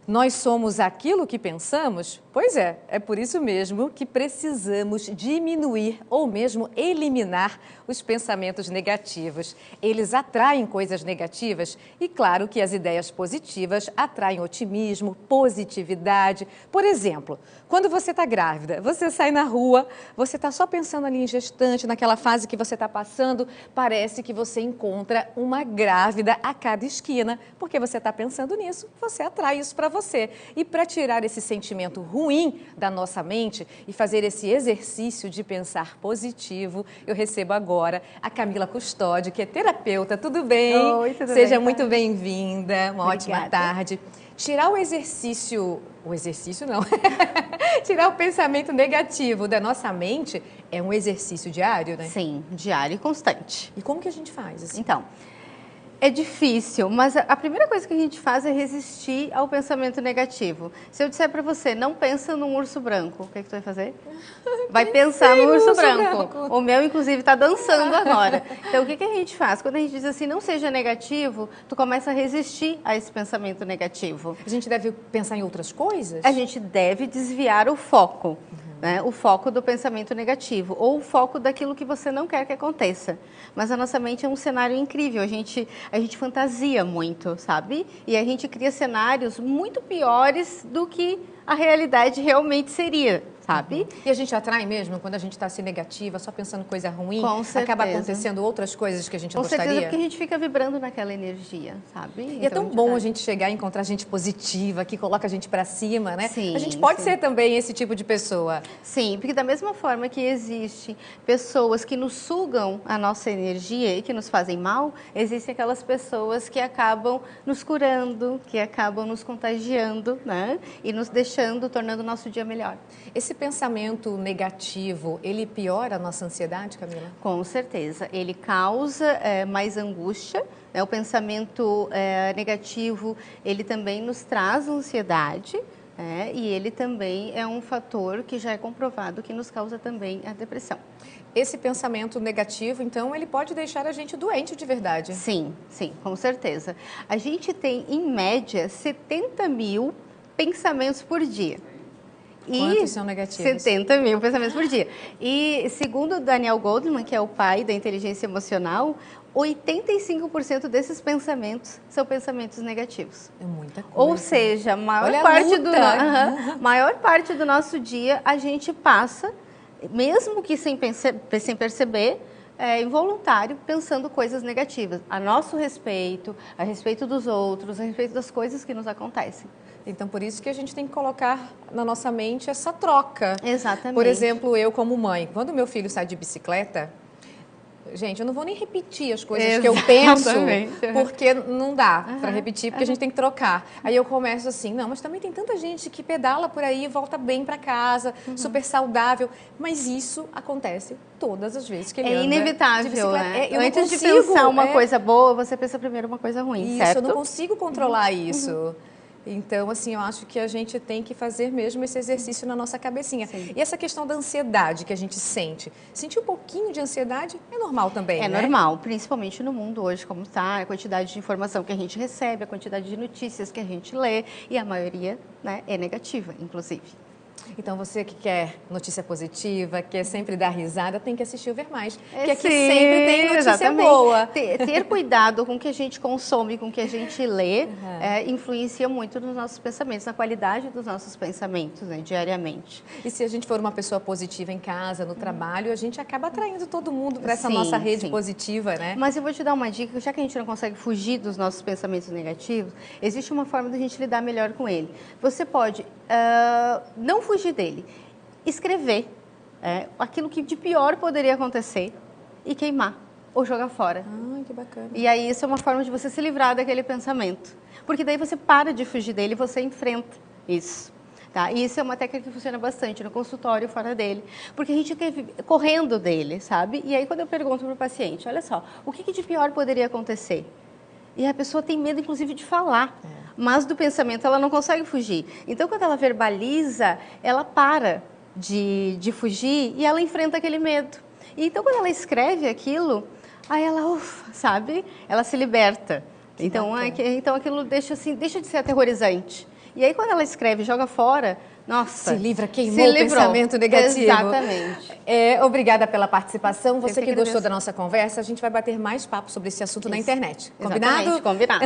Nós somos aquilo que pensamos? Pois é por isso mesmo que precisamos diminuir ou mesmo eliminar os pensamentos negativos. Eles atraem coisas negativas e claro que as ideias positivas atraem otimismo, positividade. Por exemplo, quando você está grávida, você sai na rua, você está só pensando ali em gestante, naquela fase que você está passando, parece que você encontra uma grávida a cada esquina, porque você está pensando nisso, você atrai isso para você. E para tirar esse sentimento ruim da nossa mente e fazer esse exercício de pensar positivo, eu recebo agora a Camila Custódio, que é terapeuta. Tudo bem? Oi, tudo bem? Seja muito bem-vinda. Uma Obrigada. ótima tarde. Tirar o exercício não, tirar o pensamento negativo da nossa mente é um exercício diário, né? Sim, diário e constante. E como que a gente faz? Assim? Então, é difícil, mas a primeira coisa que a gente faz é resistir ao pensamento negativo. Se eu disser para você, não pensa num urso branco, o que tu vai fazer? Vai pensar no urso branco. O meu, inclusive, está dançando agora. Então, o que a gente faz? Quando a gente diz assim, não seja negativo, tu começa a resistir a esse pensamento negativo. A gente deve pensar em outras coisas? A gente deve desviar o foco. Né? O foco do pensamento negativo ou o foco daquilo que você não quer que aconteça. Mas a nossa mente é um cenário incrível, a gente fantasia muito, sabe? E a gente cria cenários muito piores do que a realidade realmente seria, sabe? E a gente atrai mesmo, quando a gente está assim negativa, só pensando coisa ruim, Com certeza. acaba acontecendo outras coisas que a gente não gostaria? Com certeza, porque a gente fica vibrando naquela energia, sabe? E é tão bom a gente chegar e encontrar gente positiva, que coloca a gente para cima, né? Sim, a gente pode sim. ser também esse tipo de pessoa. Sim, porque da mesma forma que existem pessoas que nos sugam a nossa energia e que nos fazem mal, existem aquelas pessoas que acabam nos curando, que acabam nos contagiando, né? E nos deixando, tornando o nosso dia melhor. Esse pensamento negativo, ele piora a nossa ansiedade, Camila? Com certeza. Ele causa mais angústia, né? O pensamento negativo, ele também nos traz ansiedade, e ele também é um fator que já é comprovado que nos causa também a depressão. Esse pensamento negativo, então, ele pode deixar a gente doente de verdade? Sim, sim, com certeza. A gente tem, em média, 70 mil pensamentos por dia. Quantos são negativos? 70 mil pensamentos por dia. E segundo Daniel Goleman, que é o pai da inteligência emocional, 85% desses pensamentos são pensamentos negativos. É muita coisa. Ou seja, a maior parte do nosso dia a gente passa, mesmo que sem perceber, involuntário, pensando coisas negativas a nosso respeito, a respeito dos outros, a respeito das coisas que nos acontecem. Então, por isso que a gente tem que colocar na nossa mente essa troca. Exatamente. Por exemplo, eu como mãe, quando meu filho sai de bicicleta, gente, eu não vou nem repetir as coisas que eu penso, porque não dá para repetir, porque a gente tem que trocar. Aí eu começo assim, não, mas também tem tanta gente que pedala por aí, volta bem para casa, super saudável, mas isso acontece todas as vezes que ele anda inevitável, de bicicleta. né? Antes de pensar uma coisa boa, você pensa primeiro uma coisa ruim, isso, certo? Eu não consigo controlar isso. Então, assim, eu acho que a gente tem que fazer mesmo esse exercício na nossa cabecinha. Sim. E essa questão da ansiedade que a gente sente, sentir um pouquinho de ansiedade é normal também, né? É normal, principalmente no mundo hoje como está, a quantidade de informação que a gente recebe, a quantidade de notícias que a gente lê, e a maioria, né, é negativa, inclusive. Então, você que quer notícia positiva, quer sempre dar risada, tem que assistir o Ver Mais, que aqui Sim, sempre tem notícia exatamente. boa. Ter cuidado com o que a gente consome, com o que a gente lê, influencia muito nos nossos pensamentos, na qualidade dos nossos pensamentos, né, diariamente. E se a gente for uma pessoa positiva em casa, no trabalho, a gente acaba atraindo todo mundo para essa nossa rede positiva, né? Mas eu vou te dar uma dica, já que a gente não consegue fugir dos nossos pensamentos negativos, existe uma forma da gente lidar melhor com ele. Você pode não fugir dele, escrever aquilo que de pior poderia acontecer e queimar ou jogar fora. Ai, que bacana. E aí isso é uma forma de você se livrar daquele pensamento, porque daí você para de fugir dele e você enfrenta isso. Tá? E isso é uma técnica que funciona bastante no consultório, fora dele, porque a gente fica correndo dele, sabe? E aí quando eu pergunto para o paciente, olha só, o que de pior poderia acontecer? E a pessoa tem medo, inclusive, de falar. Mas do pensamento ela não consegue fugir. Então, quando ela verbaliza, ela para de fugir e ela enfrenta aquele medo. E então, quando ela escreve aquilo, aí ela, sabe? Ela se liberta. Então aquilo deixa de ser aterrorizante. E aí, quando ela escreve, joga fora, nossa... Se livra, queimou o pensamento negativo. Exatamente. Obrigada pela participação. Você que gostou agradeço. da nossa conversa, a gente vai bater mais papo sobre esse assunto na internet. Exatamente, Combinado? combinado.